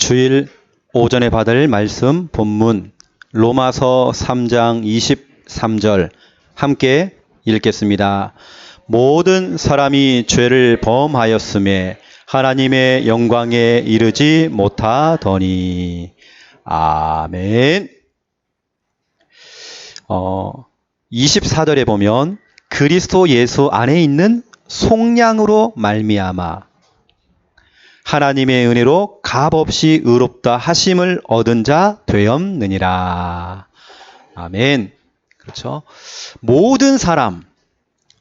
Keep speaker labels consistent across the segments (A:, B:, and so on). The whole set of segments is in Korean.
A: 주일 오전에 받을 말씀 본문 로마서 3장 23절 함께 읽겠습니다. 모든 사람이 죄를 범하였음에 하나님의 영광에 이르지 못하더니. 아멘. 24절에 보면 그리스도 예수 안에 있는 속량으로 말미암아 하나님의 은혜로 값없이 의롭다 하심을 얻은 자 되었느니라. 아멘. 그렇죠. 모든 사람,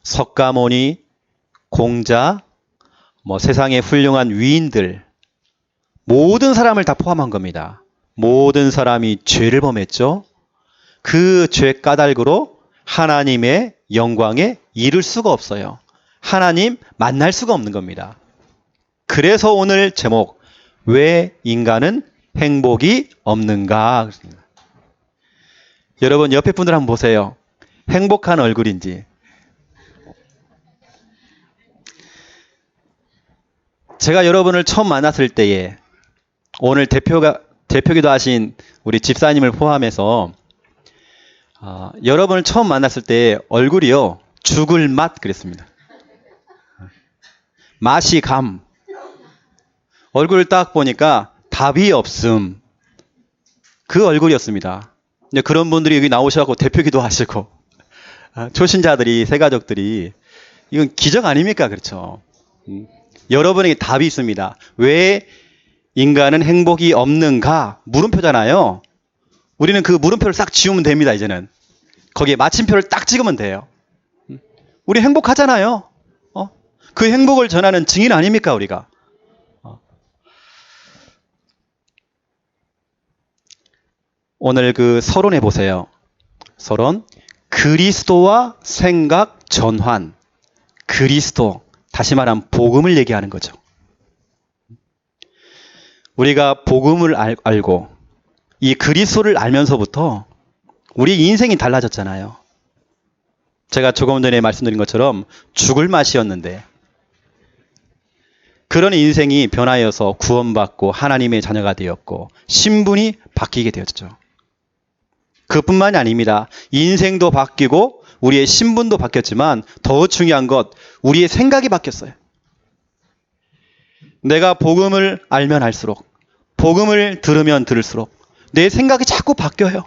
A: 석가모니, 공자, 세상의 훌륭한 위인들, 모든 사람을 다 포함한 겁니다. 모든 사람이 죄를 범했죠. 그 죄 까닭으로 하나님의 영광에 이를 수가 없어요. 하나님 만날 수가 없는 겁니다. 그래서 오늘 제목, 왜 인간은 행복이 없는가? 여러분 옆에 분들 한번 보세요. 행복한 얼굴인지. 제가 여러분을 처음 만났을 때에 오늘 대표기도 하신 우리 집사님을 포함해서 여러분을 처음 만났을 때 얼굴이요 죽을 맛 그랬습니다. 맛이 감. 얼굴을 딱 보니까 답이 없음. 그 얼굴이었습니다. 근데 그런 분들이 여기 나오셔서 대표기도 하시고 초신자들이 새가족들이 이건 기적 아닙니까? 그렇죠. 여러분에게 답이 있습니다. 왜 인간은 행복이 없는가? 물음표잖아요. 우리는 그 물음표를 싹 지우면 됩니다. 이제는 거기에 마침표를 딱 찍으면 돼요. 우리 행복하잖아요. 그 행복을 전하는 증인 아닙니까? 우리가. 오늘 그 서론해 보세요. 서론. 그리스도와 생각 전환. 그리스도. 다시 말하면 복음을 얘기하는 거죠. 우리가 복음을 알고 이 그리스도를 알면서부터 우리 인생이 달라졌잖아요. 제가 조금 전에 말씀드린 것처럼 죽을 맛이었는데 그런 인생이 변하여서 구원받고 하나님의 자녀가 되었고 신분이 바뀌게 되었죠. 그뿐만이 아닙니다. 인생도 바뀌고 우리의 신분도 바뀌었지만 더 중요한 것, 우리의 생각이 바뀌었어요. 내가 복음을 알면 알수록, 복음을 들으면 들을수록 내 생각이 자꾸 바뀌어요.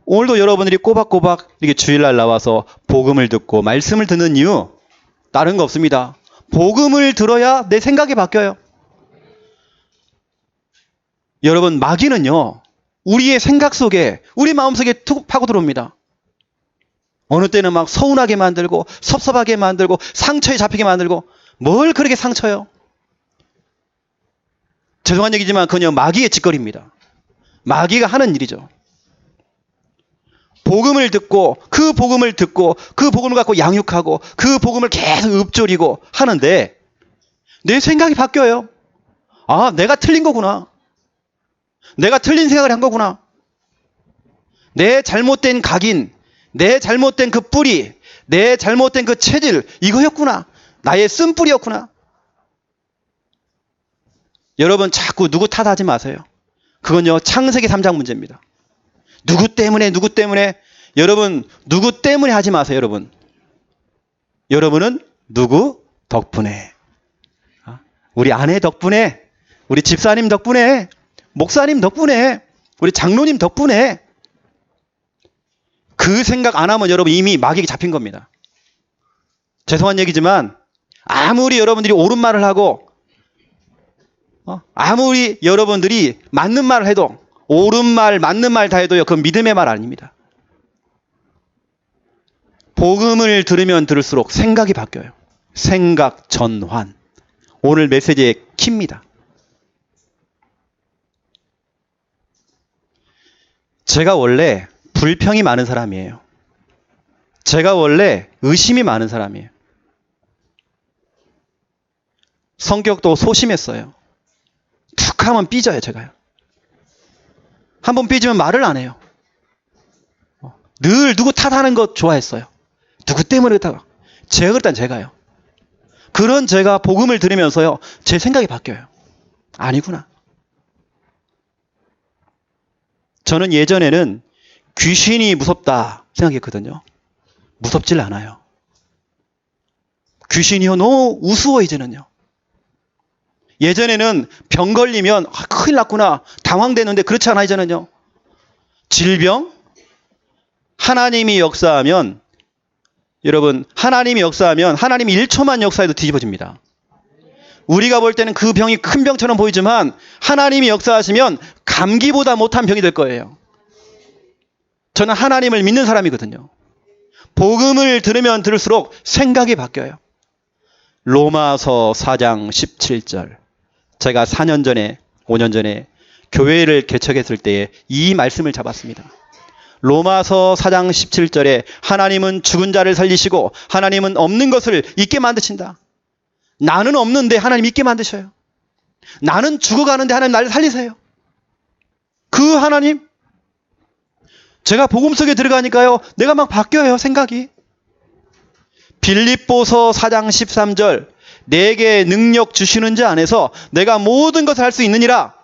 A: 오늘도 여러분들이 꼬박꼬박 이렇게 주일날 나와서 복음을 듣고 말씀을 듣는 이유 다른 거 없습니다. 복음을 들어야 내 생각이 바뀌어요. 여러분, 마귀는요, 우리의 생각 속에, 우리 마음속에 툭 파고 들어옵니다. 어느 때는 막 서운하게 만들고 섭섭하게 만들고 상처에 잡히게 만들고. 뭘 그렇게 상처요? 죄송한 얘기지만 그냥 마귀의 짓거리입니다. 마귀가 하는 일이죠. 복음을 듣고 그 복음을 갖고 양육하고 그 복음을 계속 읊조리고 하는데 내 생각이 바뀌어요. 아, 내가 틀린 거구나. 내가 틀린 생각을 한 거구나. 내 잘못된 각인, 내 잘못된 그 뿌리, 내 잘못된 그 체질, 이거였구나. 나의 쓴뿌리였구나. 여러분 자꾸 누구 탓하지 마세요. 그건요 창세기 3장 문제입니다. 누구 때문에 여러분 누구 때문에 하지 마세요. 여러분은 누구 덕분에, 우리 아내 덕분에, 우리 집사님 덕분에, 목사님 덕분에, 우리 장로님 덕분에. 그 생각 안 하면 여러분 이미 마귀에게 잡힌 겁니다. 죄송한 얘기지만 아무리 여러분들이 옳은 말을 하고 아무리 여러분들이 맞는 말을 해도, 옳은 말 맞는 말 다 해도요 그건 믿음의 말 아닙니다. 복음을 들으면 들을수록 생각이 바뀌어요. 생각 전환. 오늘 메시지의 키입니다. 제가 원래 불평이 많은 사람이에요. 제가 원래 의심이 많은 사람이에요. 성격도 소심했어요. 툭 하면 삐져요, 제가요. 한번 삐지면 말을 안 해요. 늘 누구 탓하는 것 좋아했어요. 누구 때문에 그렇다고. 제가 그랬단 제가요. 그런 제가 복음을 들으면서요, 제 생각이 바뀌어요. 아니구나. 저는 예전에는 귀신이 무섭다 생각했거든요. 무섭질 않아요. 귀신이요, 너무 우스워, 이제는요. 예전에는 병 걸리면 큰일 났구나 당황되는데 그렇지 않아, 이제는요. 질병, 하나님이 역사하면, 여러분, 하나님이 역사하면 하나님이 1초만 역사해도 뒤집어집니다. 우리가 볼 때는 그 병이 큰 병처럼 보이지만 하나님이 역사하시면 감기보다 못한 병이 될 거예요. 저는 하나님을 믿는 사람이거든요. 복음을 들으면 들을수록 생각이 바뀌어요. 로마서 4장 17절. 제가 4년 전에, 5년 전에 교회를 개척했을 때에 이 말씀을 잡았습니다. 로마서 4장 17절에 하나님은 죽은 자를 살리시고 하나님은 없는 것을 있게 만드신다. 나는 없는데 하나님 있게 만드셔요. 나는 죽어가는데 하나님 나를 살리세요. 그 하나님, 제가 복음 속에 들어가니까요, 내가 막 바뀌어요, 생각이. 빌립보서 4장 13절, 내게 능력 주시는 자 안에서 내가 모든 것을 할 수 있느니라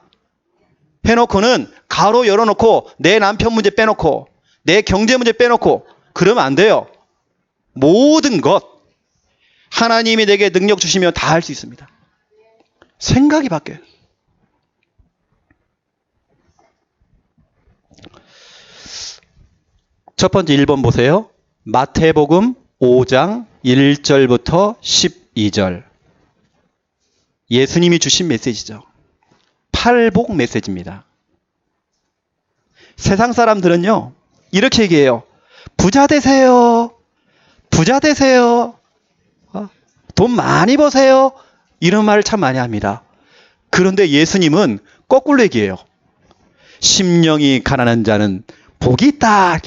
A: 해놓고는 가로 열어놓고 내 남편 문제 빼놓고 내 경제 문제 빼놓고 그러면 안 돼요. 모든 것 하나님이 내게 능력 주시면 다 할 수 있습니다. 생각이 바뀌어요. 첫 번째 1번 보세요. 마태복음 5장 1절부터 12절. 예수님이 주신 메시지죠. 팔복 메시지입니다. 세상 사람들은요, 이렇게 얘기해요. 부자 되세요. 부자 되세요. 돈 많이 버세요. 이런 말을 참 많이 합니다. 그런데 예수님은 거꾸로 얘기해요. 심령이 가난한 자는 복이 있다.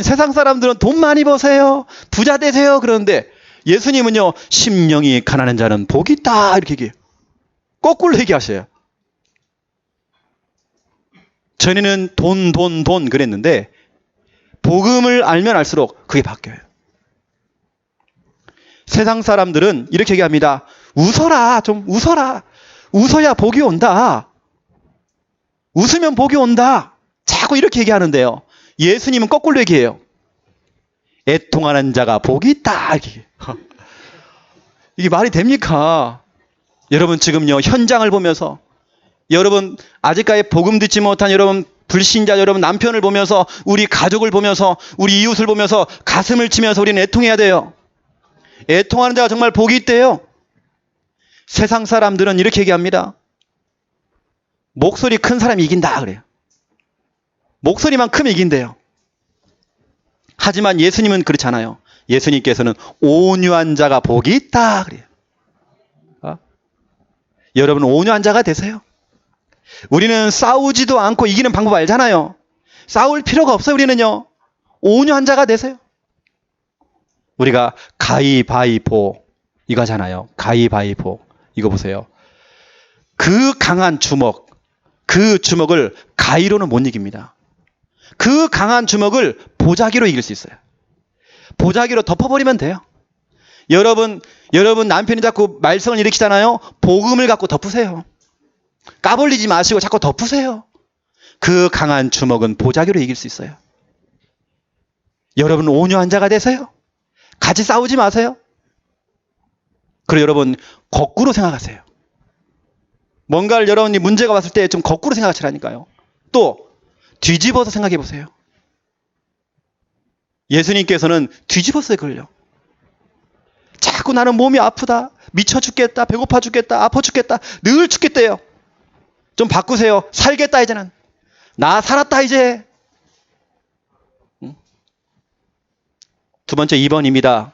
A: 세상 사람들은 돈 많이 버세요. 부자 되세요. 그러는데 예수님은요, 심령이 가난한 자는 복이 있다. 이렇게 얘기해요. 거꾸로 얘기하셔요. 전에는 돈 그랬는데 복음을 알면 알수록 그게 바뀌어요. 세상 사람들은 이렇게 얘기합니다. 웃어라. 좀 웃어라. 웃어야 복이 온다. 웃으면 복이 온다. 자꾸 이렇게 얘기하는데요. 예수님은 거꾸로 얘기해요. 애통하는 자가 복이 있다. 이게 말이 됩니까? 여러분 지금요, 현장을 보면서, 여러분 아직까지 복음 듣지 못한 여러분 불신자 여러분 남편을 보면서, 우리 가족을 보면서, 우리 이웃을 보면서 가슴을 치면서 우리는 애통해야 돼요. 애통하는 자가 정말 복이 있대요. 세상 사람들은 이렇게 얘기합니다. 목소리 큰 사람이 이긴다 그래요. 목소리만 크면 이긴대요. 하지만 예수님은 그렇지 않아요. 예수님께서는 온유한 자가 복이 있다 그래요. 여러분 온유한 자가 되세요. 우리는 싸우지도 않고 이기는 방법 알잖아요. 싸울 필요가 없어요. 우리는요. 온유한 자가 되세요. 우리가 가위바위보 이거 하잖아요. 가위바위보 이거 보세요. 그 강한 주먹, 그 주먹을 가위로는 못 이깁니다. 그 강한 주먹을 보자기로 이길 수 있어요. 보자기로 덮어버리면 돼요. 여러분 남편이 자꾸 말썽을 일으키잖아요. 복음을 갖고 덮으세요. 까불리지 마시고 자꾸 덮으세요. 그 강한 주먹은 보자기로 이길 수 있어요. 여러분 온유한 자가 되세요. 같이 싸우지 마세요. 그리고 여러분 거꾸로 생각하세요. 뭔가를 여러분이 문제가 왔을 때 좀 거꾸로 생각하시라니까요. 또 뒤집어서 생각해 보세요. 예수님께서는 뒤집었어요, 그걸요. 자꾸 나는 몸이 아프다, 미쳐 죽겠다, 배고파 죽겠다, 아파 죽겠다, 늘 죽겠대요. 좀 바꾸세요. 살겠다 이제는. 나 살았다 이제. 두 번째 2번입니다.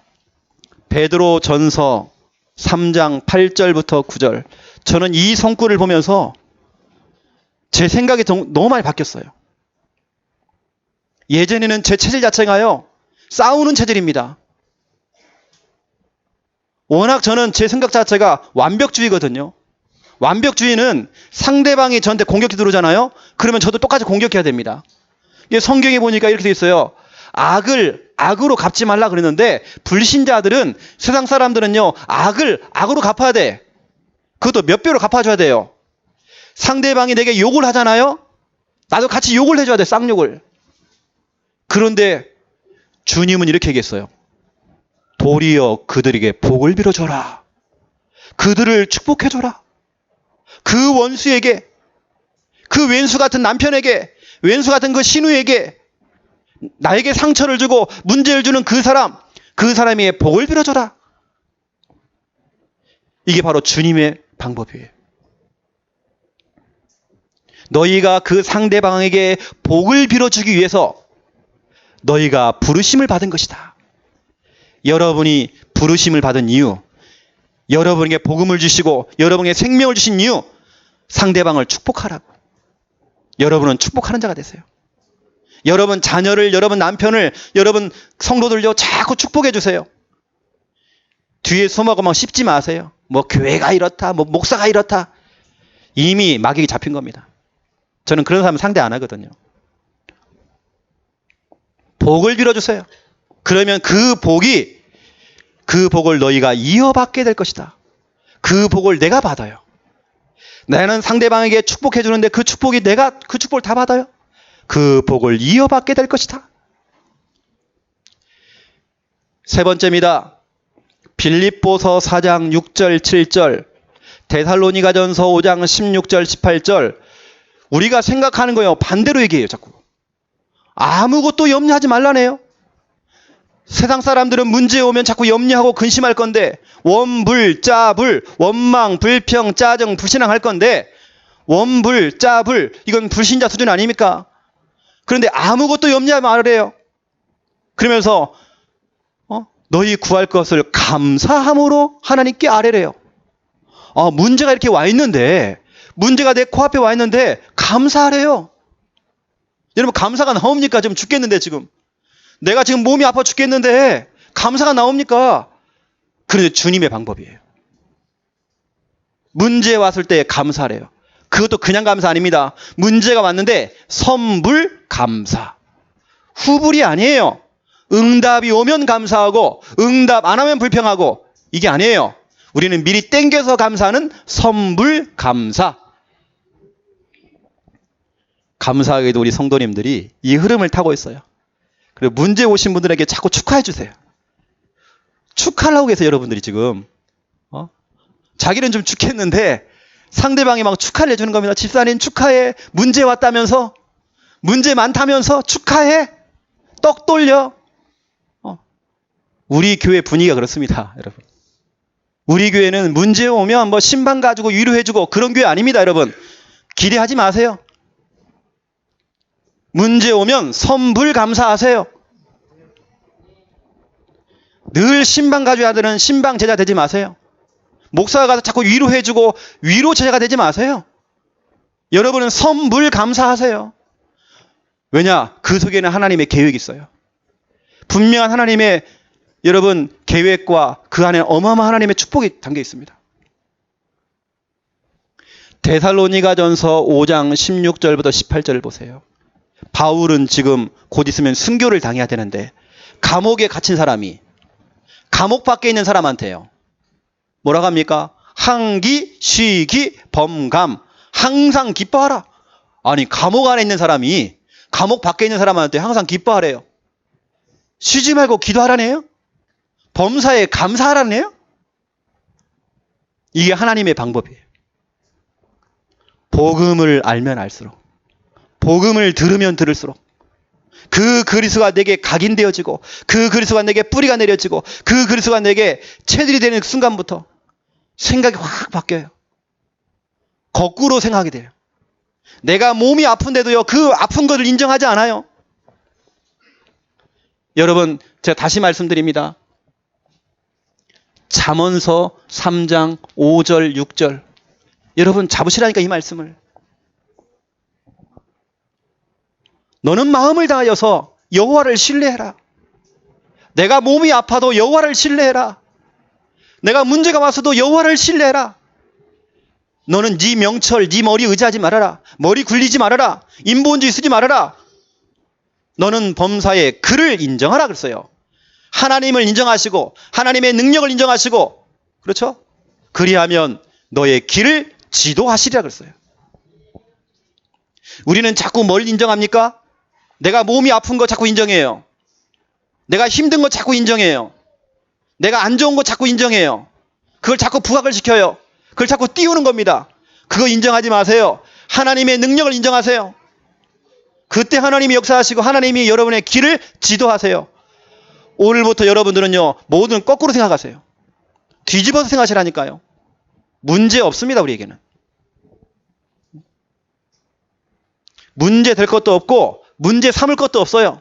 A: 베드로 전서 3장 8절부터 9절. 저는 이 성구를 보면서 제 생각이 너무 많이 바뀌었어요. 예전에는 제 체질 자체가요, 싸우는 체질입니다. 워낙 저는 제 생각 자체가 완벽주의거든요. 완벽주의는 상대방이 저한테 공격이 들어오잖아요. 그러면 저도 똑같이 공격해야 됩니다. 이게 성경에 보니까 이렇게 돼 있어요. 악을 악으로 갚지 말라 그랬는데, 불신자들은, 세상 사람들은요, 악을 악으로 갚아야 돼. 그것도 몇 배로 갚아줘야 돼요. 상대방이 내게 욕을 하잖아요. 나도 같이 욕을 해줘야 돼, 쌍욕을. 그런데 주님은 이렇게 얘기했어요. 도리어 그들에게 복을 빌어줘라. 그들을 축복해줘라. 그 원수에게, 그 왼수 같은 남편에게, 왼수 같은 그 신우에게, 나에게 상처를 주고 문제를 주는 그 사람의 복을 빌어줘라. 이게 바로 주님의 방법이에요. 너희가 그 상대방에게 복을 빌어주기 위해서 너희가 부르심을 받은 것이다. 여러분이 부르심을 받은 이유, 여러분에게 복음을 주시고 여러분에게 생명을 주신 이유, 상대방을 축복하라고. 여러분은 축복하는 자가 되세요. 여러분 자녀를, 여러분 남편을, 여러분 성도들요 자꾸 축복해 주세요. 뒤에 숨어가 막 씹지 마세요. 뭐 교회가 이렇다, 뭐 목사가 이렇다. 이미 마귀에 잡힌 겁니다. 저는 그런 사람 상대 안 하거든요. 복을 빌어주세요. 그러면 그 복을 너희가 이어받게 될 것이다. 그 복을 내가 받아요. 나는 상대방에게 축복해 주는데 그 축복이 내가 그 축복을 다 받아요. 그 복을 이어받게 될 것이다. 세 번째입니다. 빌립보서 4장 6절 7절, 데살로니가전서 5장 16절 18절. 우리가 생각하는 거예요. 반대로 얘기해요. 자꾸. 아무것도 염려하지 말라네요. 세상 사람들은 문제 오면 자꾸 염려하고 근심할 건데, 원불, 짜불, 원망, 불평, 짜증, 불신앙 할 건데, 원불, 짜불, 이건 불신자 수준 아닙니까? 그런데 아무것도 염려하지 말으래요. 그러면서 너희 구할 것을 감사함으로 하나님께 아뢰래요. 문제가 이렇게 와 있는데, 문제가 내 코앞에 와 있는데 감사하래요. 여러분 감사가 나옵니까? 지금 죽겠는데 지금. 내가 지금 몸이 아파 죽겠는데 감사가 나옵니까? 그런데 주님의 방법이에요. 문제 왔을 때 감사하래요. 그것도 그냥 감사 아닙니다. 문제가 왔는데 선불 감사. 후불이 아니에요. 응답이 오면 감사하고 응답 안 하면 불평하고, 이게 아니에요. 우리는 미리 땡겨서 감사하는 선불 감사. 감사하게도 우리 성도님들이 이 흐름을 타고 있어요. 그리고 문제 오신 분들에게 자꾸 축하해 주세요. 축하하려고 해서 여러분들이 지금 자기는 좀 죽겠는데 상대방이 막 축하를 해주는 겁니다. 집사님 축하해. 문제 왔다면서, 문제 많다면서 축하해. 떡 돌려. 우리 교회 분위기가 그렇습니다, 여러분. 우리 교회는 문제 오면 뭐 신방 가지고 위로해주고 그런 교회 아닙니다, 여러분. 기대하지 마세요. 문제 오면 선불 감사하세요. 늘 신방 가져야 되는 신방 제자 되지 마세요. 목사가 가서 자꾸 위로해주고 위로 제자가 되지 마세요. 여러분은 선불 감사하세요. 왜냐? 그 속에는 하나님의 계획이 있어요. 분명한 하나님의 여러분 계획과 그 안에 어마어마한 하나님의 축복이 담겨 있습니다. 데살로니가전서 5장 16절부터 18절을 보세요. 바울은 지금 곧 있으면 순교를 당해야 되는데 감옥에 갇힌 사람이 감옥 밖에 있는 사람한테요. 뭐라고 합니까? 항기, 쉬기, 범감. 항상 기뻐하라. 아니 감옥 안에 있는 사람이 감옥 밖에 있는 사람한테 항상 기뻐하래요. 쉬지 말고 기도하라네요? 범사에 감사하라네요? 이게 하나님의 방법이에요. 복음을 알면 알수록, 복음을 들으면 들을수록 그 그리스도가 내게 각인되어지고, 그 그리스도가 내게 뿌리가 내려지고, 그 그리스도가 내게 체들이 되는 순간부터 생각이 확 바뀌어요. 거꾸로 생각이 돼요. 내가 몸이 아픈데도요, 그 아픈 것을 인정하지 않아요. 여러분, 제가 다시 말씀드립니다. 잠언서 3장 5절 6절 여러분 잡으시라니까 이 말씀을. 너는 마음을 다하여서 여호와를 신뢰해라. 내가 몸이 아파도 여호와를 신뢰해라. 내가 문제가 왔어도 여호와를 신뢰해라. 너는 네 명철, 네 머리 의지하지 말아라. 머리 굴리지 말아라. 인본주의 쓰지 말아라. 너는 범사에 그를 인정하라 그랬어요. 하나님을 인정하시고 하나님의 능력을 인정하시고, 그렇죠? 그리하면 너의 길을 지도하시리라 그랬어요. 우리는 자꾸 뭘 인정합니까? 내가 몸이 아픈 거 자꾸 인정해요. 내가 힘든 거 자꾸 인정해요. 내가 안 좋은 거 자꾸 인정해요. 그걸 자꾸 부각을 시켜요. 그걸 자꾸 띄우는 겁니다. 그거 인정하지 마세요. 하나님의 능력을 인정하세요. 그때 하나님이 역사하시고 하나님이 여러분의 길을 지도하세요. 오늘부터 여러분들은요, 모든 거꾸로 생각하세요. 뒤집어서 생각하시라니까요. 문제 없습니다, 우리에게는. 문제 될 것도 없고 문제 삼을 것도 없어요.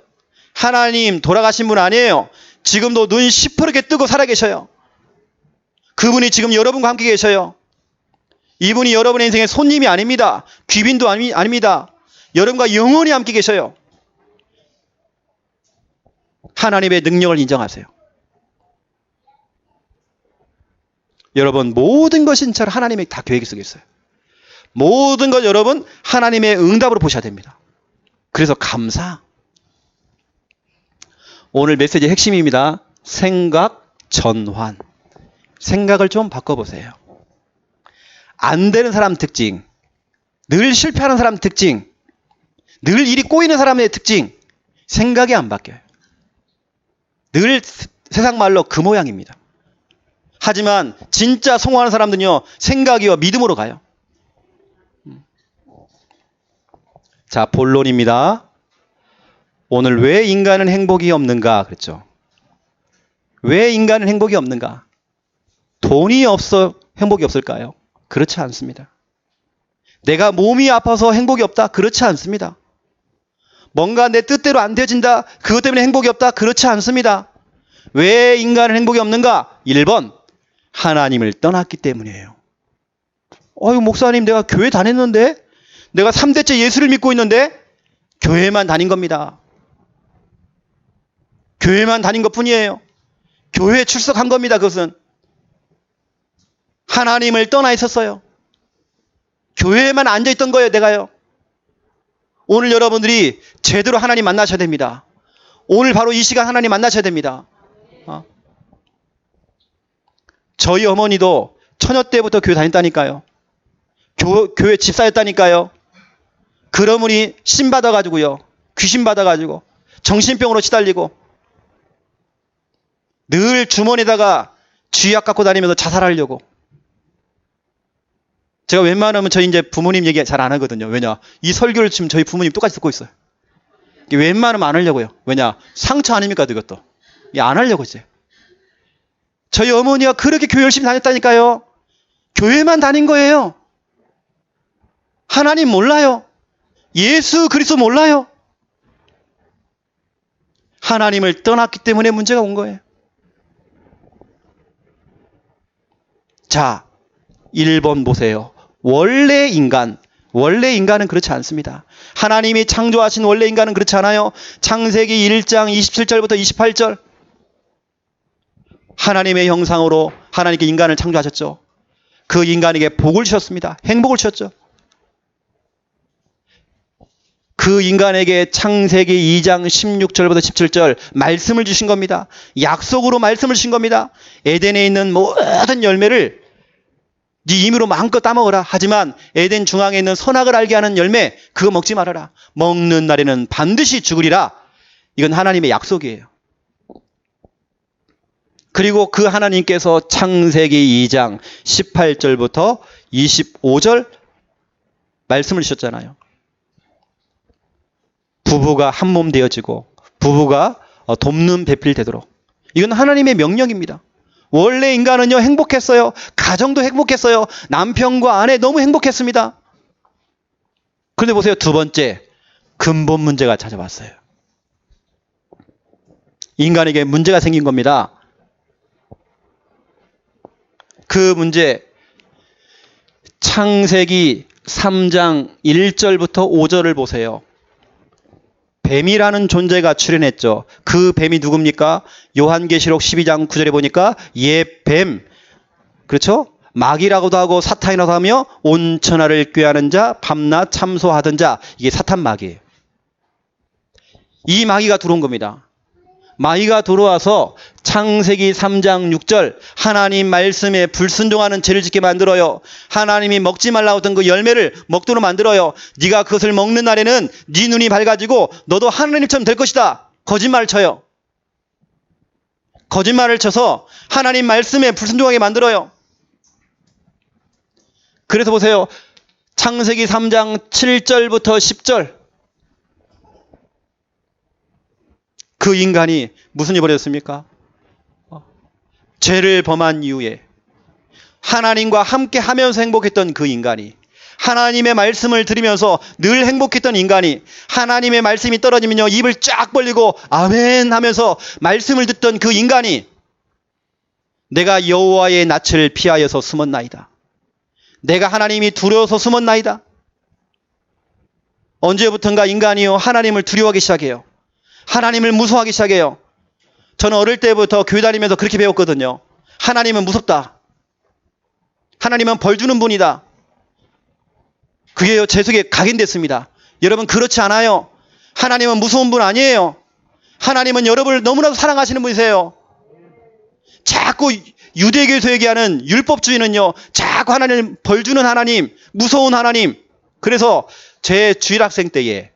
A: 하나님 돌아가신 분 아니에요. 지금도 눈 시퍼렇게 뜨고 살아계셔요. 그분이 지금 여러분과 함께 계셔요. 이분이 여러분의 인생의 손님이 아닙니다. 귀빈도 아닙니다. 여러분과 영원히 함께 계셔요. 하나님의 능력을 인정하세요. 여러분, 모든 것이 진짜로 하나님의 다 계획이 속에 있어요. 모든 것 여러분 하나님의 응답으로 보셔야 됩니다. 그래서 감사. 오늘 메시지의 핵심입니다. 생각 전환. 생각을 좀 바꿔보세요. 안 되는 사람 특징, 늘 실패하는 사람 특징, 늘 일이 꼬이는 사람의 특징, 생각이 안 바뀌어요. 늘 세상 말로 그 모양입니다. 하지만 진짜 성공하는 사람들은요, 생각이요 믿음으로 가요. 자, 본론입니다. 오늘 왜 인간은 행복이 없는가 그랬죠. 왜 인간은 행복이 없는가? 돈이 없어 행복이 없을까요? 그렇지 않습니다. 내가 몸이 아파서 행복이 없다? 그렇지 않습니다. 뭔가 내 뜻대로 안 되어진다? 그것 때문에 행복이 없다? 그렇지 않습니다. 왜 인간은 행복이 없는가? 1번, 하나님을 떠났기 때문이에요. 목사님, 내가 교회 다녔는데? 내가 3대째 예수를 믿고 있는데? 교회만 다닌 겁니다. 교회만 다닌 것 뿐이에요. 교회에 출석한 겁니다, 그것은. 하나님을 떠나 있었어요. 교회에만 앉아있던 거예요, 내가요. 오늘 여러분들이 제대로 하나님 만나셔야 됩니다. 오늘 바로 이 시간 하나님 만나셔야 됩니다. 저희 어머니도 처녀 때부터 교회 다녔다니까요. 교회 집사였다니까요. 그러므니 신 받아가지고요. 귀신 받아가지고 정신병으로 시달리고 늘 주머니에다가 쥐약 갖고 다니면서 자살하려고. 제가 웬만하면 저희 이제 부모님 얘기 잘 안 하거든요. 왜냐? 이 설교를 지금 저희 부모님 똑같이 듣고 있어요. 웬만하면 안 하려고요. 왜냐? 상처 아닙니까, 그것도. 안 하려고 이제. 저희 어머니가 그렇게 교회 열심히 다녔다니까요. 교회만 다닌 거예요. 하나님 몰라요. 예수 그리스도 몰라요. 하나님을 떠났기 때문에 문제가 온 거예요. 자, 1번 보세요. 원래 인간은 그렇지 않습니다. 하나님이 창조하신 원래 인간은 그렇지 않아요. 창세기 1장 27절부터 28절. 하나님의 형상으로 하나님께 인간을 창조하셨죠. 그 인간에게 복을 주셨습니다. 행복을 주셨죠. 그 인간에게 창세기 2장 16절부터 17절 말씀을 주신 겁니다. 약속으로 말씀을 주신 겁니다. 에덴에 있는 모든 열매를 네 임으로 마음껏 따먹어라. 하지만 에덴 중앙에 있는 선악을 알게 하는 열매 그거 먹지 말아라. 먹는 날에는 반드시 죽으리라. 이건 하나님의 약속이에요. 그리고 그 하나님께서 창세기 2장 18절부터 25절 말씀을 주셨잖아요. 부부가 한 몸 되어지고 부부가 돕는 배필 되도록. 이건 하나님의 명령입니다. 원래 인간은요 행복했어요. 가정도 행복했어요. 남편과 아내 너무 행복했습니다. 그런데 보세요. 두 번째, 근본 문제가 찾아왔어요. 인간에게 문제가 생긴 겁니다. 그 문제, 창세기 3장 1절부터 5절을 보세요. 뱀이라는 존재가 출현했죠. 그 뱀이 누굽니까? 요한계시록 12장 9절에 보니까 뱀, 그렇죠? 마귀라고도 하고 사탄이라고 하며 온천하를 꾀하는 자, 밤낮 참소하던 자. 이게 사탄 마귀예요. 이 마귀가 들어온 겁니다. 마귀가 들어와서 창세기 3장 6절 하나님 말씀에 불순종하는 죄를 짓게 만들어요. 하나님이 먹지 말라고 했던 그 열매를 먹도록 만들어요. 네가 그것을 먹는 날에는 네 눈이 밝아지고 너도 하나님처럼 될 것이다. 거짓말을 쳐요. 거짓말을 쳐서 하나님 말씀에 불순종하게 만들어요. 그래서 보세요. 창세기 3장 7절부터 10절 그 인간이 무슨 일을 벌였습니까? 죄를 범한 이후에 하나님과 함께 하면서 행복했던 그 인간이 하나님의 말씀을 들으면서 늘 행복했던 인간이 하나님의 말씀이 떨어지면요 입을 쫙 벌리고 아멘 하면서 말씀을 듣던 그 인간이 내가 여호와의 낯을 피하여서 숨었나이다. 내가 하나님이 두려워서 숨었나이다. 언제부턴가 인간이요 하나님을 두려워하기 시작해요. 하나님을 무서워하기 시작해요. 저는 어릴 때부터 교회 다니면서 그렇게 배웠거든요. 하나님은 무섭다. 하나님은 벌 주는 분이다. 그게 제 속에 각인됐습니다. 여러분 그렇지 않아요. 하나님은 무서운 분 아니에요. 하나님은 여러분을 너무나도 사랑하시는 분이세요. 자꾸 유대교에서 얘기하는 율법주의는요. 자꾸 하나님 벌 주는 하나님, 무서운 하나님. 그래서 제 주일학생 때에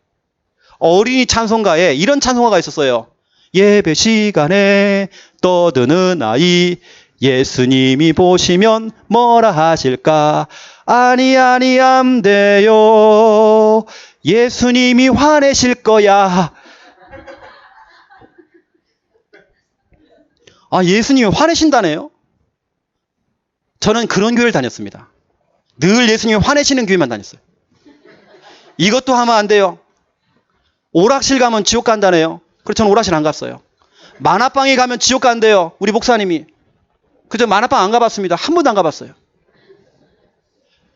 A: 어린이 찬송가에 이런 찬송가가 있었어요. 예배 시간에 떠드는 아이 예수님이 보시면 뭐라 하실까? 아니 안 돼요. 예수님이 화내실 거야. 아, 예수님이 화내신다네요? 저는 그런 교회를 다녔습니다. 늘 예수님이 화내시는 교회만 다녔어요. 이것도 하면 안 돼요. 오락실 가면 지옥 간다네요. 그래서 저는 오락실 안 갔어요. 만화방에 가면 지옥 간대요. 우리 목사님이. 그래서 만화방 안 가봤습니다. 한 번도 안 가봤어요.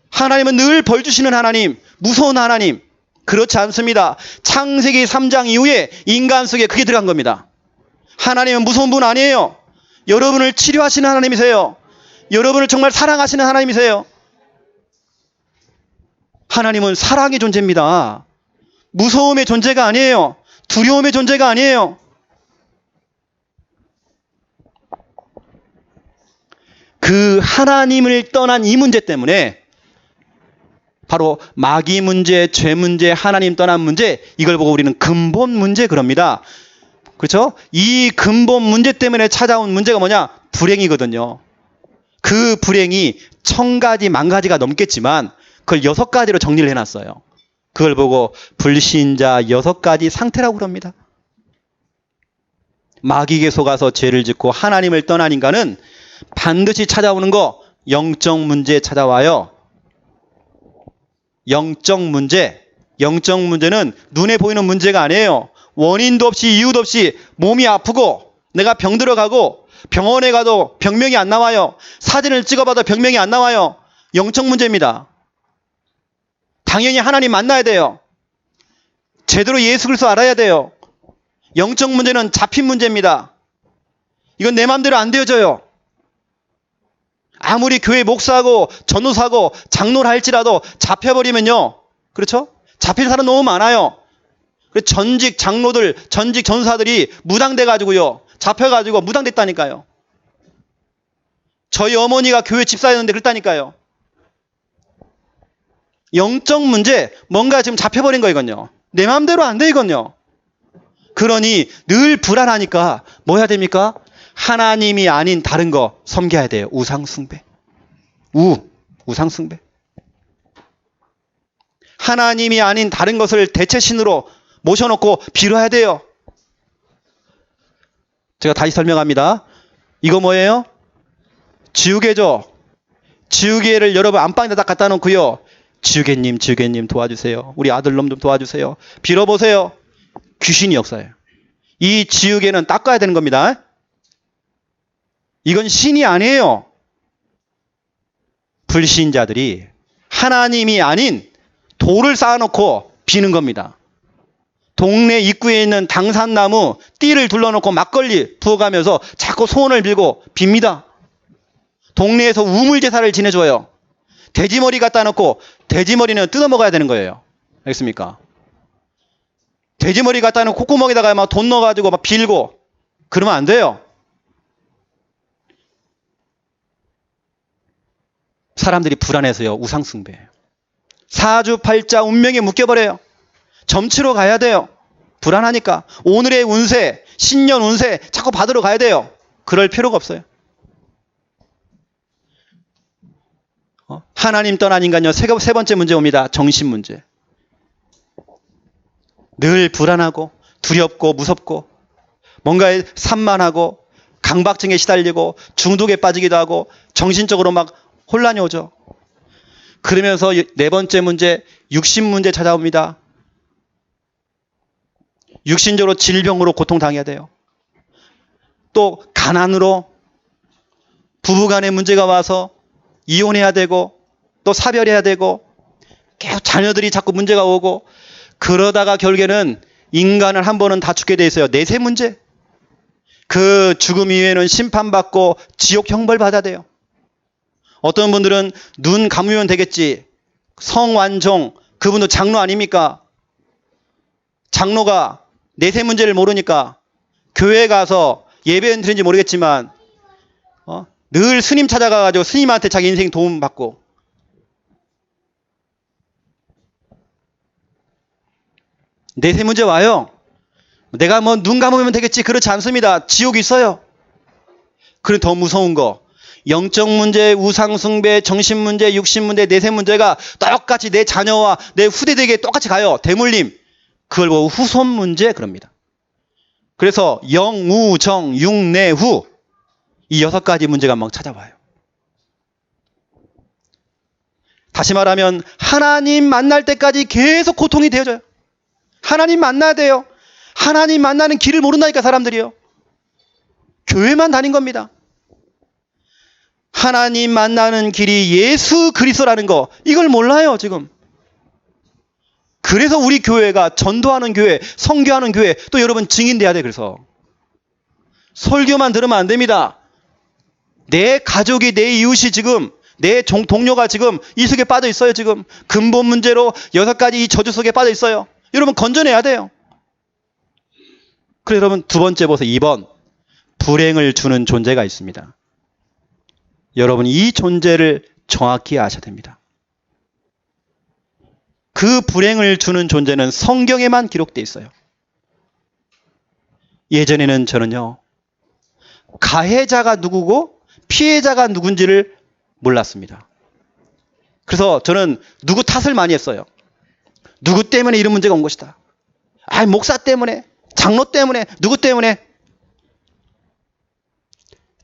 A: 하나님은 늘 벌 주시는 하나님, 무서운 하나님. 그렇지 않습니다. 창세기 3장 이후에 인간 속에 그게 들어간 겁니다. 하나님은 무서운 분 아니에요. 여러분을 치료하시는 하나님이세요. 여러분을 정말 사랑하시는 하나님이세요. 하나님은 사랑의 존재입니다. 무서움의 존재가 아니에요. 두려움의 존재가 아니에요. 그 하나님을 떠난 이 문제 때문에 바로 마귀 문제, 죄 문제, 하나님 떠난 문제, 이걸 보고 우리는 근본 문제 그럽니다. 그렇죠? 이 근본 문제 때문에 찾아온 문제가 뭐냐? 불행이거든요. 그 불행이 1000가지, 10,000가지가 넘겠지만 그걸 6가지로 정리를 해놨어요. 그걸 보고 불신자 6가지 상태라고 그럽니다. 마귀에게 속아서 죄를 짓고 하나님을 떠난 인간은 반드시 찾아오는 거 영적 문제 찾아와요. 영적 문제. 영적 문제는 눈에 보이는 문제가 아니에요. 원인도 없이 이유도 없이 몸이 아프고 내가 병들어 가고 병원에 가도 병명이 안 나와요. 사진을 찍어봐도 병명이 안 나와요. 영적 문제입니다. 당연히 하나님 만나야 돼요. 제대로 예수 그리스도 알아야 돼요. 영적 문제는 잡힌 문제입니다. 이건 내 마음대로 안 되어져요. 아무리 교회 목사하고 전도사하고 장로를 할지라도 잡혀버리면요. 그렇죠? 잡힐 사람 너무 많아요. 전직 장로들, 전직 전도사들이 무당돼가지고요. 잡혀가지고 무당됐다니까요. 저희 어머니가 교회 집사였는데 그랬다니까요. 영적 문제, 뭔가 지금 잡혀버린 거 이건요. 내 마음대로 안 돼 이건요. 그러니 늘 불안하니까 뭐 해야 됩니까? 하나님이 아닌 다른 거 섬겨야 돼요. 우상숭배. 우상숭배. 하나님이 아닌 다른 것을 대체신으로 모셔놓고 빌어야 돼요. 제가 다시 설명합니다. 이거 뭐예요? 지우개죠. 지우개를 여러분 안방에다 딱 갖다 놓고요. 지우개님 도와주세요. 우리 아들놈 좀 도와주세요. 빌어보세요. 귀신이 역사예요. 이 지우개는 닦아야 되는 겁니다. 이건 신이 아니에요. 불신자들이 하나님이 아닌 돌을 쌓아놓고 비는 겁니다. 동네 입구에 있는 당산나무 띠를 둘러놓고 막걸리 부어가면서 자꾸 소원을 빌고 빕니다. 동네에서 우물제사를 지내줘요. 돼지머리 갖다 놓고 돼지머리는 뜯어먹어야 되는 거예요. 알겠습니까? 돼지머리 갖다 놓고 콧구멍에다가 막 돈 넣어가지고 막 빌고 그러면 안 돼요. 사람들이 불안해서요. 우상숭배예요. 사주팔자 운명에 묶여버려요. 점치러 가야 돼요. 불안하니까. 오늘의 운세, 신년 운세 자꾸 받으러 가야 돼요. 그럴 필요가 없어요. 하나님 떠난 인간요. 세 번째 문제 옵니다. 정신 문제. 늘 불안하고 두렵고 무섭고 뭔가에 산만하고 강박증에 시달리고 중독에 빠지기도 하고 정신적으로 막 혼란이 오죠. 그러면서 네 번째 문제, 육신 문제 찾아옵니다. 육신적으로 질병으로 고통당해야 돼요. 또 가난으로 부부간의 문제가 와서 이혼해야 되고 또 사별해야 되고 계속 자녀들이 자꾸 문제가 오고 그러다가 결국에는 인간은 한 번은 다 죽게 돼 있어요. 내세 문제. 그 죽음 이후에는 심판받고 지옥 형벌 받아야 돼요. 어떤 분들은 눈 감으면 되겠지. 성완종 그분도 장로 아닙니까? 장로가 내세 문제를 모르니까 교회 가서 예배는 드는지 모르겠지만 늘 스님 찾아가가지고 스님한테 자기 인생 도움 받고 내세 문제 와요. 내가 뭐 눈 감으면 되겠지. 그렇지 않습니다. 지옥이 있어요. 그리고 더 무서운 거 영적 문제, 우상숭배, 정신 문제, 육신 문제, 내세 문제가 똑같이 내 자녀와 내 후대들에게 똑같이 가요. 대물림. 그걸 보고 후손 문제 그럽니다. 그래서 영, 우, 정, 육, 내, 후 이 6가지 문제가 막 찾아와요. 다시 말하면 하나님 만날 때까지 계속 고통이 되어져요. 하나님 만나야 돼요. 하나님 만나는 길을 모른다니까 사람들이요. 교회만 다닌 겁니다. 하나님 만나는 길이 예수 그리스도라는 거 이걸 몰라요 지금. 그래서 우리 교회가 전도하는 교회, 선교하는 교회 또 여러분 증인돼야 돼. 그래서 설교만 들으면 안 됩니다. 내 가족이 내 이웃이 지금 내 동료가 지금 이 속에 빠져 있어요. 지금 근본 문제로 6가지 이 저주 속에 빠져 있어요. 여러분 건져내야 돼요. 그래서 여러분 두 번째 보세요. 2번 불행을 주는 존재가 있습니다. 여러분 이 존재를 정확히 아셔야 됩니다. 그 불행을 주는 존재는 성경에만 기록되어 있어요. 예전에는 저는요. 가해자가 누구고 피해자가 누군지를 몰랐습니다. 그래서 저는 누구 탓을 많이 했어요. 누구 때문에 이런 문제가 온 것이다. 목사 때문에, 장로 때문에, 누구 때문에.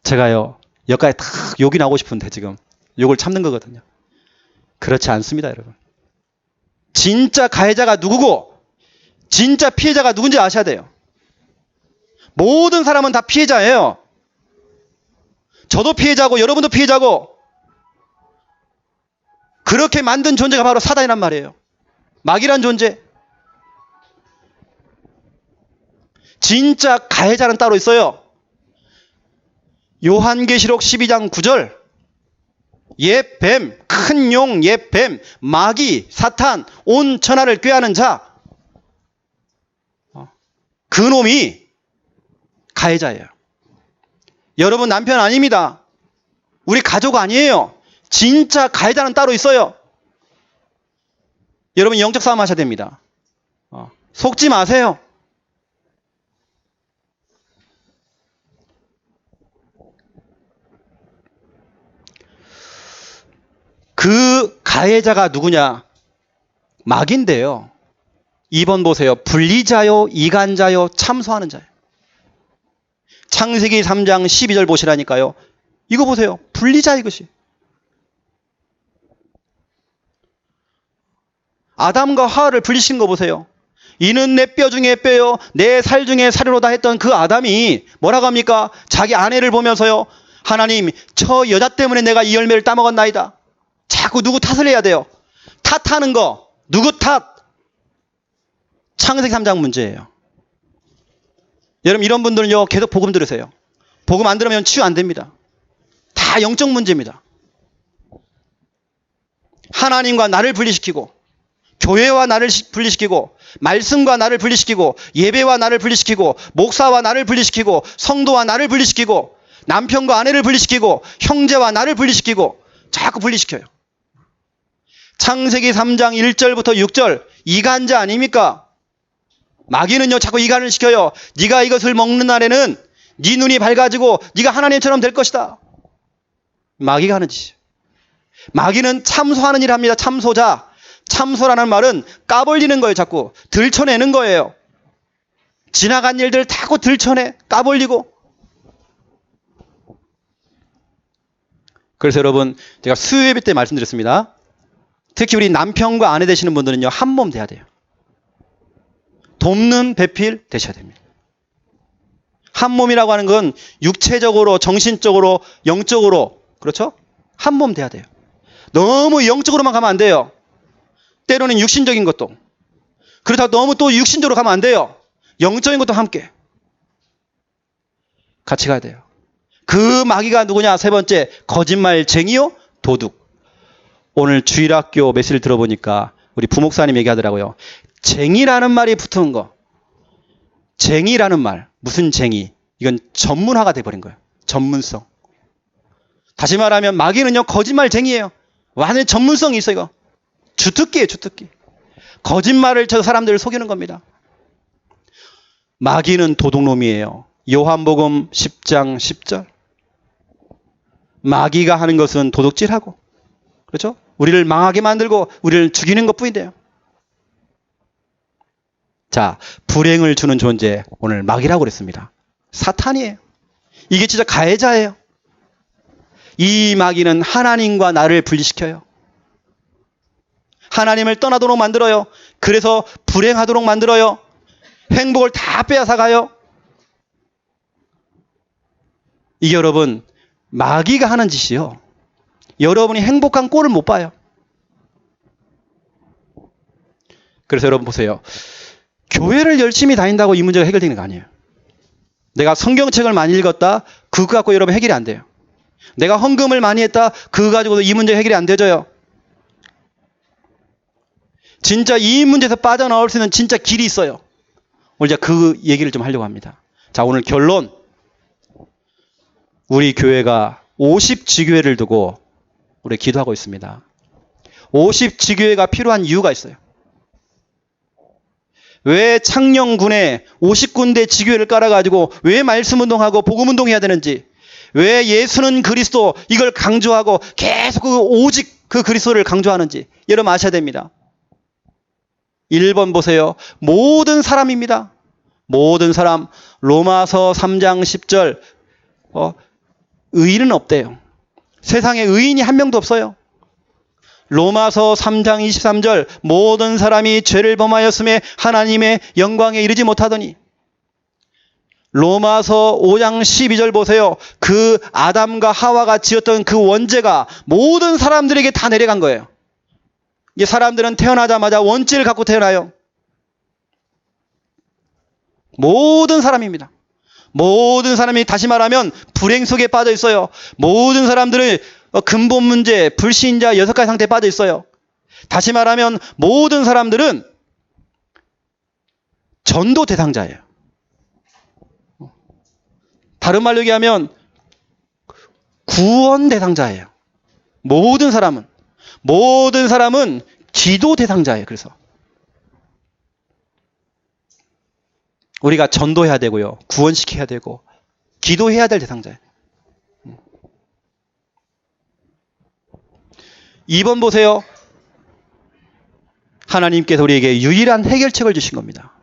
A: 제가요. 여기까지 다 욕이 나오고 싶은데 지금 욕을 참는 거거든요. 그렇지 않습니다, 여러분. 진짜 가해자가 누구고 진짜 피해자가 누군지 아셔야 돼요. 모든 사람은 다 피해자예요. 저도 피해자고 여러분도 피해자고 그렇게 만든 존재가 바로 사단이란 말이에요. 마귀란 존재. 진짜 가해자는 따로 있어요. 요한계시록 12장 9절 옛 뱀, 큰 용, 옛 뱀, 마귀, 사탄, 온 천하를 꾀하는 자 그 놈이 가해자예요. 여러분 남편 아닙니다. 우리 가족 아니에요. 진짜 가해자는 따로 있어요. 여러분 영적 싸움 하셔야 됩니다. 속지 마세요. 그 가해자가 누구냐? 마귀인데요. 2번 보세요. 분리자요, 이간자요, 참소하는 자요. 창세기 3장 12절 보시라니까요. 이거 보세요. 분리자 이것이. 아담과 하와를 분리시킨 거 보세요. 이는 내 뼈 중에 뼈요 내 살 중에 살이로다 했던 그 아담이 뭐라고 합니까? 자기 아내를 보면서요. 하나님 저 여자 때문에 내가 이 열매를 따먹었나이다. 자꾸 누구 탓을 해야 돼요. 탓하는 거 누구 탓? 창세기 3장 문제예요. 여러분 이런 분들은요 계속 복음 들으세요. 복음 안 들으면 치유 안 됩니다. 다 영적 문제입니다. 하나님과 나를 분리시키고 교회와 나를 분리시키고 말씀과 나를 분리시키고 예배와 나를 분리시키고 목사와 나를 분리시키고 성도와 나를 분리시키고 남편과 아내를 분리시키고 형제와 나를 분리시키고 자꾸 분리시켜요. 창세기 3장 1절부터 6절 이간자 아닙니까? 마귀는요 자꾸 이간을 시켜요. 네가 이것을 먹는 날에는 네 눈이 밝아지고 네가 하나님처럼 될 것이다. 마귀가 하는 짓이에요. 마귀는 참소하는 일을 합니다. 참소자. 참소라는 말은 까벌리는 거예요. 자꾸 들춰내는 거예요. 지나간 일들 자꾸 들춰내 까벌리고. 그래서 여러분 제가 수요예배 때 말씀드렸습니다. 특히 우리 남편과 아내 되시는 분들은요 한 몸 돼야 돼요. 돕는 배필 되셔야 됩니다. 한 몸이라고 하는 건 육체적으로 정신적으로 영적으로 그렇죠? 한 몸 돼야 돼요. 너무 영적으로만 가면 안 돼요. 때로는 육신적인 것도. 그렇다고 너무 또 육신적으로 가면 안 돼요. 영적인 것도 함께 같이 가야 돼요. 그 마귀가 누구냐? 세 번째, 거짓말쟁이요 도둑. 오늘 주일학교 메시지를 들어보니까 우리 부목사님 얘기하더라고요. 쟁이라는 말이 붙은 거. 쟁이라는 말. 무슨 쟁이? 이건 전문화가 돼버린 거예요. 전문성. 다시 말하면 마귀는요 거짓말쟁이에요. 완전 전문성이 있어요. 이거. 주특기예요. 주특기. 거짓말을 쳐서 사람들을 속이는 겁니다. 마귀는 도둑놈이에요. 요한복음 10장 10절. 마귀가 하는 것은 도둑질하고 그렇죠? 우리를 망하게 만들고 우리를 죽이는 것뿐인데요. 자, 불행을 주는 존재 오늘 마귀라고 그랬습니다. 사탄이에요. 이게 진짜 가해자예요. 이 마귀는 하나님과 나를 분리시켜요. 하나님을 떠나도록 만들어요. 그래서 불행하도록 만들어요. 행복을 다 빼앗아가요. 이게 여러분 마귀가 하는 짓이요. 여러분이 행복한 꼴을 못 봐요. 그래서 여러분 보세요. 교회를 열심히 다닌다고 이 문제가 해결되는 거 아니에요. 내가 성경책을 많이 읽었다. 그거 갖고 여러분 해결이 안 돼요. 내가 헌금을 많이 했다. 그거 가지고도 이 문제 해결이 안 되져요. 진짜 이 문제에서 빠져나올 수 있는 진짜 길이 있어요. 오늘 제가 그 얘기를 좀 하려고 합니다. 자, 오늘 결론. 우리 교회가 50지교회를 두고 우리 기도하고 있습니다. 50지교회가 필요한 이유가 있어요. 왜 창녕군에 50군데 지교회를 깔아가지고 왜 말씀운동하고 복음운동해야 되는지, 왜 예수는 그리스도 이걸 강조하고 계속 오직 그 그리스도를 강조하는지 여러분 아셔야 됩니다. 1번 보세요. 모든 사람입니다. 모든 사람. 로마서 3장 10절 의인은 없대요. 세상에 의인이 한 명도 없어요. 로마서 3장 23절 모든 사람이 죄를 범하였음에 하나님의 영광에 이르지 못하더니. 로마서 5장 12절 보세요. 그 아담과 하와가 지었던 그 원죄가 모든 사람들에게 다 내려간 거예요. 이제 사람들은 태어나자마자 원죄를 갖고 태어나요. 모든 사람입니다. 모든 사람이 다시 말하면 불행 속에 빠져 있어요. 모든 사람들은 근본 문제, 불신자 6가지 상태에 빠져 있어요. 다시 말하면 모든 사람들은 전도 대상자예요. 다른 말로 얘기하면 구원 대상자예요. 모든 사람은 기도 대상자예요. 그래서 우리가 전도해야 되고요. 구원시켜야 되고 기도해야 될 대상자예요. 2번 보세요. 하나님께서 우리에게 유일한 해결책을 주신 겁니다.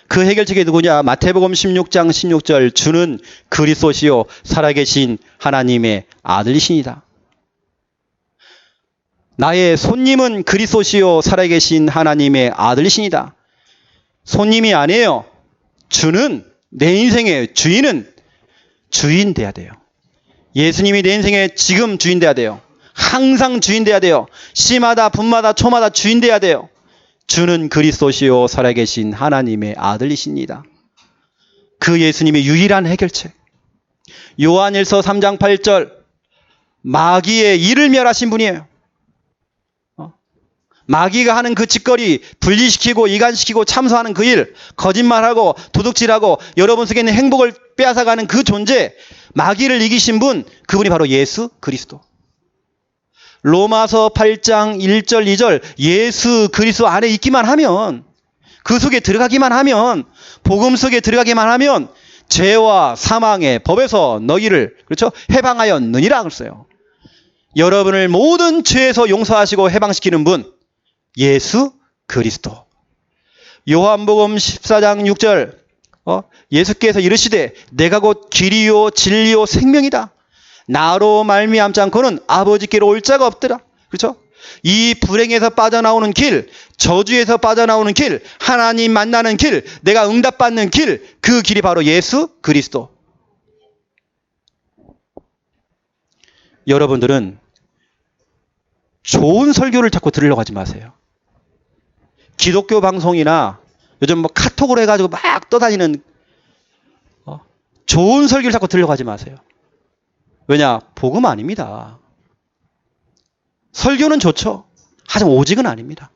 A: 그 해결책이 누구냐? 마태복음 16장 16절 주는 그리스도시요 살아계신 하나님의 아들이시니다. 나의 손님은 그리스도시요 살아계신 하나님의 아들이시니다. 손님이 아니에요. 주는 내 인생의 주인은 주인 돼야 돼요. 예수님이 내 인생의 지금 주인 돼야 돼요. 항상 주인 돼야 돼요. 시마다 분마다 초마다 주인 돼야 돼요. 주는 그리스도시요 살아계신 하나님의 아들이십니다. 그 예수님의 유일한 해결책. 요한일서 3장 8절 마귀의 일을 멸하신 분이에요. 마귀가 하는 그 짓거리, 분리시키고 이간시키고 참소하는 그 일, 거짓말하고 도둑질하고 여러분 속에 있는 행복을 빼앗아가는 그 존재, 마귀를 이기신 분, 그분이 바로 예수 그리스도. 로마서 8장 1절 2절 예수 그리스도 안에 있기만 하면, 그 속에 들어가기만 하면, 복음 속에 들어가기만 하면 죄와 사망의 법에서 너희를, 그렇죠? 해방하였느니라 그랬어요. 여러분을 모든 죄에서 용서하시고 해방시키는 분, 예수 그리스도. 요한복음 14장 6절 예수께서 이르시되 내가 곧 길이요 진리요 생명이다. 나로 말미암지 않고는 아버지께로 올 자가 없더라. 그렇죠? 이 불행에서 빠져나오는 길, 저주에서 빠져나오는 길, 하나님 만나는 길, 내가 응답받는 길, 그 길이 바로 예수 그리스도. 여러분들은 좋은 설교를 자꾸 들으려고 하지 마세요. 기독교 방송이나 요즘 뭐 카톡으로 해가지고 막 떠다니는 좋은 설교를 자꾸 들으려고 하지 마세요. 왜냐? 복음 아닙니다. 설교는 좋죠. 하지만 오직은 아닙니다.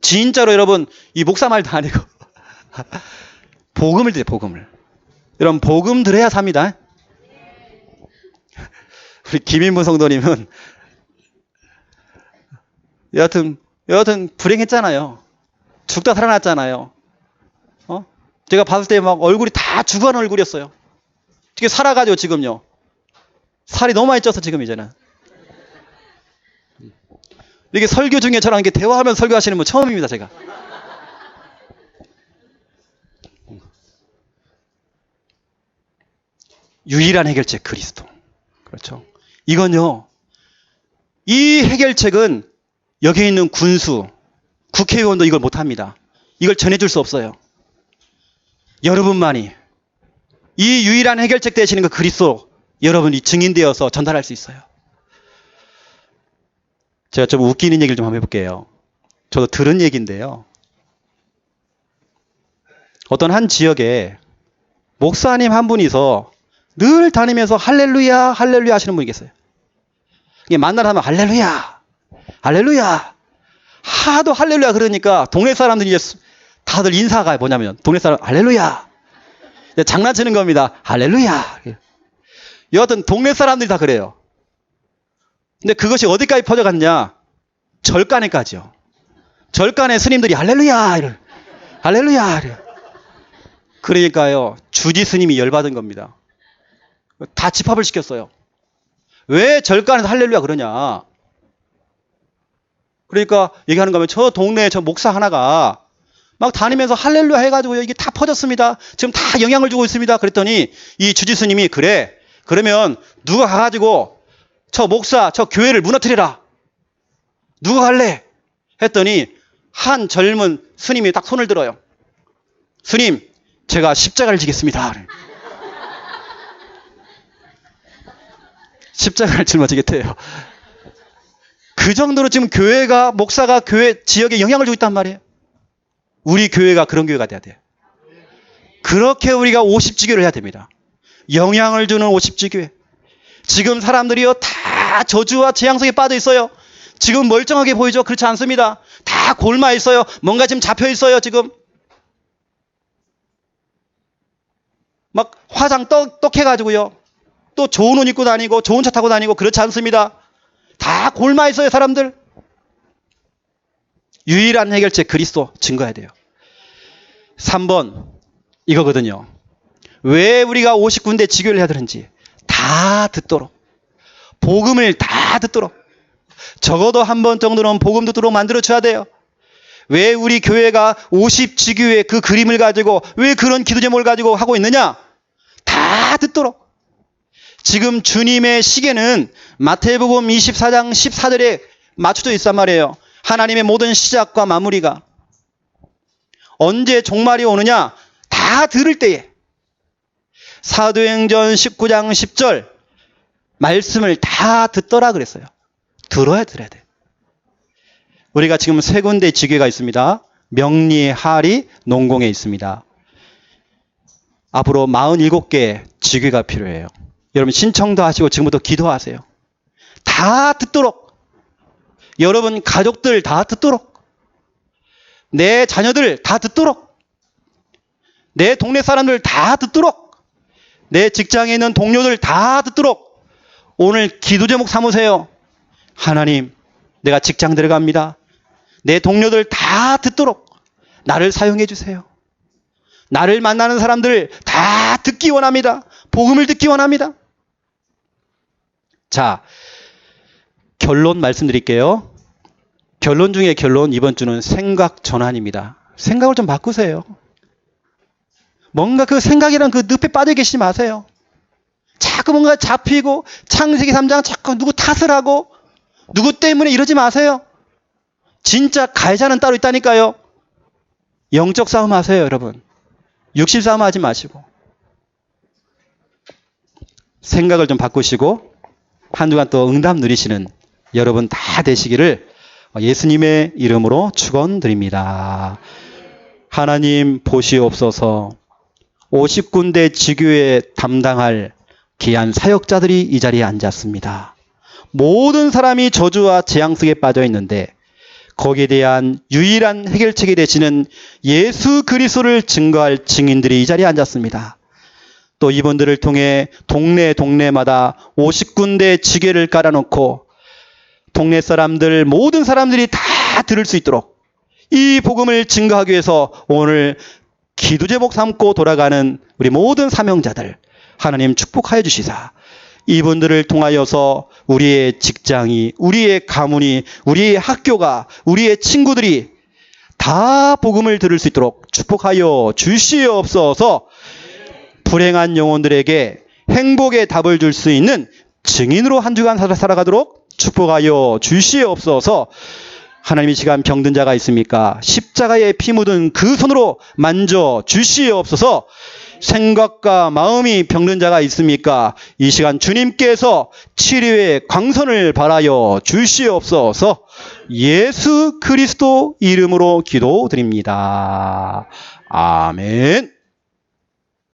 A: 진짜로 여러분, 이 목사 말도 아니고 복음을 들어요, 복음을. 여러분, 복음 들어야 삽니다. 우리 김인문 성도님은 여하튼 불행했잖아요. 죽다 살아났잖아요. 제가 봤을 때 막 얼굴이 다 죽어가는 얼굴이었어요. 어떻게 살아가죠, 지금요. 살이 너무 많이 쪄서 지금 이제는. 이게 설교 중에 저랑 이렇게 대화하면서 설교하시는 분 처음입니다, 제가. 유일한 해결책 그리스도. 그렇죠. 이건요, 이 해결책은 여기 있는 군수, 국회의원도 이걸 못합니다. 이걸 전해줄 수 없어요. 여러분만이 이 유일한 해결책 되시는 그 그리스도, 여러분이 증인되어서 전달할 수 있어요. 제가 좀 웃기는 얘기를 좀 한번 해볼게요. 저도 들은 얘기인데요. 어떤 한 지역에 목사님 한 분이서 늘 다니면서 할렐루야, 할렐루야 하시는 분이 계세요. 이게 만나러 하면 할렐루야, 할렐루야. 하도 할렐루야 그러니까 동네 사람들이 이제 다들 인사가 뭐냐면 동네 사람 할렐루야. 장난치는 겁니다. 할렐루야. 여하튼 동네 사람들이 다 그래요. 근데 그것이 어디까지 퍼져갔냐? 절간에까지요. 절간에 스님들이 할렐루야, 이래. 할렐루야, 이래. 그러니까요, 주지 스님이 열받은 겁니다. 다 집합을 시켰어요. 왜 절간에서 할렐루야 그러냐? 그러니까 얘기하는 거면 저 동네에 저 목사 하나가 막 다니면서 할렐루야 해가지고 이게 다 퍼졌습니다. 지금 다 영향을 주고 있습니다. 그랬더니 이 주지 스님이 그래. 그러면 누가 가가지고 저 목사, 저 교회를 무너뜨리라. 누가 갈래? 했더니 한 젊은 스님이 딱 손을 들어요. 스님, 제가 십자가를 지겠습니다. 십자가를 짊어지겠대요. 그 정도로 지금 교회가, 목사가 교회 지역에 영향을 주고 있단 말이에요. 우리 교회가 그런 교회가 돼야 돼요. 그렇게 우리가 50지교를 해야 됩니다. 영향을 주는 50지교회. 지금 사람들이요, 다 저주와 재앙 속에 빠져 있어요. 지금 멀쩡하게 보이죠? 그렇지 않습니다. 다 골마 있어요. 뭔가 지금 잡혀 있어요, 지금. 막 화장 떡 해가지고요. 또 좋은 옷 입고 다니고, 좋은 차 타고 다니고, 그렇지 않습니다. 다 골마 있어요, 사람들. 유일한 해결책 그리스도 증거해야 돼요. 3번 이거거든요. 왜 우리가 50군데 지교를 해야 되는지 다 듣도록, 복음을 다 듣도록, 적어도 한 번 정도는 복음 듣도록 만들어줘야 돼요. 왜 우리 교회가 50지교의 그 그림을 가지고 왜 그런 기도 제목을 가지고 하고 있느냐? 다 듣도록. 지금 주님의 시계는 마태복음 24장 14절에 맞춰져 있단 말이에요. 하나님의 모든 시작과 마무리가. 언제 종말이 오느냐? 다 들을 때에. 사도행전 19장 10절 말씀을 다 듣더라 그랬어요. 들어야 돼. 우리가 지금 세 군데 지교가 있습니다. 명리, 하리, 농공에 있습니다. 앞으로 47개 지교가 필요해요. 여러분 신청도 하시고 지금부터 기도하세요. 다 듣도록. 여러분 가족들 다 듣도록. 내 자녀들 다 듣도록. 내 동네 사람들 다 듣도록. 내 직장에 있는 동료들 다 듣도록. 오늘 기도 제목 삼으세요. 하나님, 내가 직장 들어갑니다. 내 동료들 다 듣도록 나를 사용해 주세요. 나를 만나는 사람들 다 듣기 원합니다. 복음을 듣기 원합니다. 자, 결론 말씀드릴게요. 결론 중에 결론, 이번 주는 생각 전환입니다. 생각을 좀 바꾸세요. 뭔가 그 생각이란 그 늪에 빠져 계시지 마세요. 자꾸 뭔가 잡히고 창세기 3장 자꾸 누구 탓을 하고 누구 때문에 이러지 마세요. 진짜 가해자는 따로 있다니까요. 영적 싸움 하세요, 여러분. 육신 싸움 하지 마시고. 생각을 좀 바꾸시고 한 주간 또 응답 누리시는 여러분 다 되시기를 예수님의 이름으로 축원드립니다. 하나님 보시옵소서. 50군데 지교에 담당할 귀한 사역자들이 이 자리에 앉았습니다. 모든 사람이 저주와 재앙 속에 빠져 있는데 거기에 대한 유일한 해결책이 되시는 예수 그리스도를 증거할 증인들이 이 자리에 앉았습니다. 또 이분들을 통해 동네마다 50군데 지교를 깔아놓고 동네 사람들, 모든 사람들이 다 들을 수 있도록 이 복음을 증거하기 위해서 오늘 기도 제목 삼고 돌아가는 우리 모든 사명자들 하나님 축복하여 주시사 이분들을 통하여서 우리의 직장이, 우리의 가문이, 우리의 학교가, 우리의 친구들이 다 복음을 들을 수 있도록 축복하여 주시옵소서. 불행한 영혼들에게 행복의 답을 줄 수 있는 증인으로 한 주간 살아가도록 축복하여 주시옵소서. 하나님 이 시간 병든 자가 있습니까? 십자가에 피 묻은 그 손으로 만져 주시옵소서. 생각과 마음이 병든 자가 있습니까? 이 시간 주님께서 치료의 광선을 발하여 주시옵소서. 예수 그리스도 이름으로 기도드립니다. 아멘.